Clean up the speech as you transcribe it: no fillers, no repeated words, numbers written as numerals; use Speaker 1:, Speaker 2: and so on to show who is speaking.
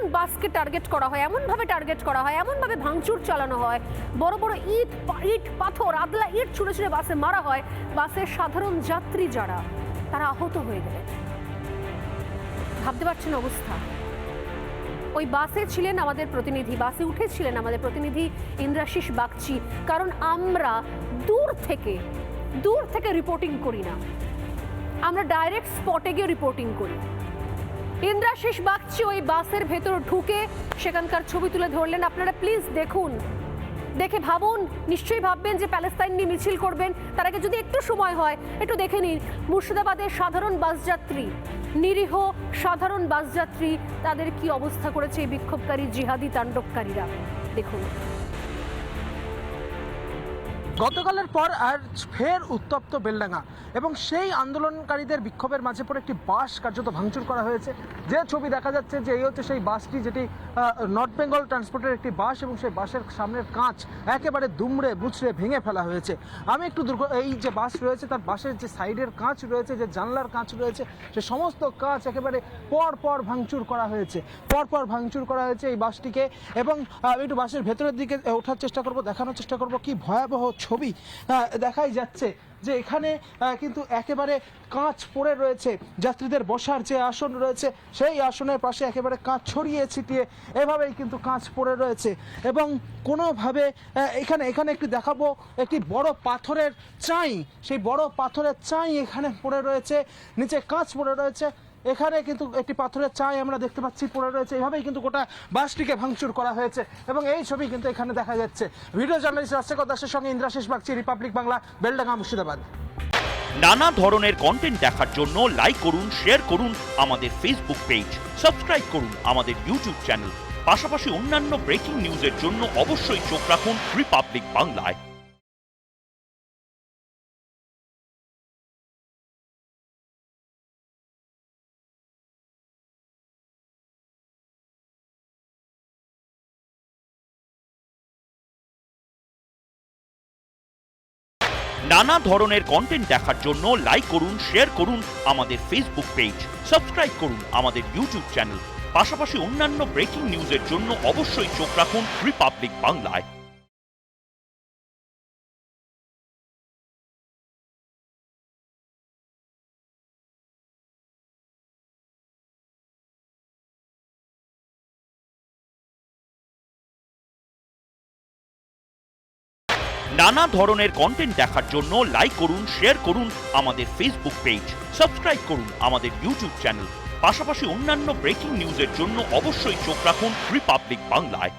Speaker 1: এমন বাসকে টার্গেট করা হয়, এমনভাবে টার্গেট করা হয়, এমনভাবে ভাঙচুর চালানো হয়, বড় বড় ইট পাথর আদলা ইট ছুঁড়ে ছুঁড়ে বাসে মারা হয়, বাসের সাধারণ যাত্রী যারা তারা আহত হয়ে গেলেন। ভাবতে পারছেন অবস্থা। ওই বাসে ছিলেন আমাদের প্রতিনিধি, বাসে উঠেছিলেন আমাদের প্রতিনিধি ইন্দ্রাশিস বাগচি। কারণ আমরা দূর থেকে রিপোর্টিং করি না, আমরা ডাইরেক্ট স্পটে গিয়ে রিপোর্টিং করি। ইন্দ্রাশিস বাগচি ওই বাসের ভেতর ঢুকে সেখানকার ছবি তুলে ধরলেন। আপনারা প্লিজ দেখুন, দেখে ভাবুন, নিশ্চয়ই ভাববেন যে প্যালেস্তাইন নিয়ে মিছিল করবেন। তার আগে যদি একটু সময় হয় একটু দেখে নিন মুর্শিদাবাদের সাধারণ বাসযাত্রী, নিরীহ সাধারণ বাসযাত্রী, তাদের কি অবস্থা করেছে এই বিক্ষোভকারী জিহাদি তাণ্ডবকারীরা। দেখুন।
Speaker 2: গতকালের পর আর ফের উত্তপ্ত বেলডাঙ্গা এবং সেই আন্দোলনকারীদের বিক্ষোভের মাঝে পড়ে একটি বাস কার্যত ভাঙচুর করা হয়েছে। যে ছবি দেখা যাচ্ছে যে এই হচ্ছে সেই বাসটি, যেটি নর্থ বেঙ্গল ট্রান্সপোর্টের একটি বাস, এবং সেই বাসের সামনের কাঁচ একেবারে দুমড়ে মুচড়ে ভেঙে ফেলা হয়েছে। আমি একটু এই যে বাস রয়েছে তার বাসের যে সাইডের কাঁচ রয়েছে, যে জানলার কাঁচ রয়েছে, সে সমস্ত কাঁচ একেবারে পর ভাঙচুর করা হয়েছে, ভাঙচুর করা হয়েছে এই বাসটিকে। এবং একটু বাসের ভেতরের দিকে ওঠার চেষ্টা করব, দেখানোর চেষ্টা করব কি ভয়াবহ ছবি দেখাই যাচ্ছে যে এখানে কিন্তু একেবারে কাঁচ পড়ে রয়েছে। যাত্রীদের বসার যে আসন রয়েছে সেই আসনের পাশে একেবারে কাঁচ ছড়িয়ে ছিটিয়ে এভাবেই কিন্তু কাঁচ পড়ে রয়েছে। এবং কোনোভাবে এখানে একটু দেখাবো একটি বড় পাথরের চাই, সেই বড় পাথরের চাই এখানে পড়ে রয়েছে, নিচে কাঁচ পড়ে রয়েছে, এখানে কিন্তু একটি পাথরের চাই আমরা দেখতে পাচ্ছি পড়ে রয়েছে। এভাবেই কিন্তু গোটা বাসটিকে ভাঙচুর করা হয়েছে এবং এই ছবি কিন্তু এখানে দেখা যাচ্ছে। ভিডিও জার্নালিস্ট রাজশেখর দাসের সঙ্গে ইন্দ্রাশিস বাগচি, রিপাবলিক বাংলা, বেলডাঙ্গা, মুর্শিদাবাদ।
Speaker 3: নানা ধরনের কন্টেন্ট দেখার জন্য লাইক করুন, শেয়ার করুন আমাদের ফেসবুক পেজ, সাবস্ক্রাইব করুন আমাদের ইউটিউব চ্যানেল। পাশাপাশি অন্যান্য ব্রেকিং নিউজের জন্য অবশ্যই চোখ রাখুন রিপাবলিক বাংলায়। নানা ধরনের কন্টেন্ট দেখার জন্য লাইক করুন, শেয়ার করুন আমাদের ফেসবুক পেজ, সাবস্ক্রাইব করুন আমাদের ইউটিউব চ্যানেল। পাশাপাশি অন্যান্য ব্রেকিং নিউজের জন্য অবশ্যই চোখ রাখুন রিপাবলিক বাংলায়। নানা ধরনের কন্টেন্ট দেখার জন্য লাইক করুন, শেয়ার করুন আমাদের ফেসবুক পেজ, সাবস্ক্রাইব করুন আমাদের ইউটিউব চ্যানেল। পাশাপাশি অন্যান্য ব্রেকিং নিউজের জন্য অবশ্যই চোখ রাখুন রিপাবলিক বাংলায়।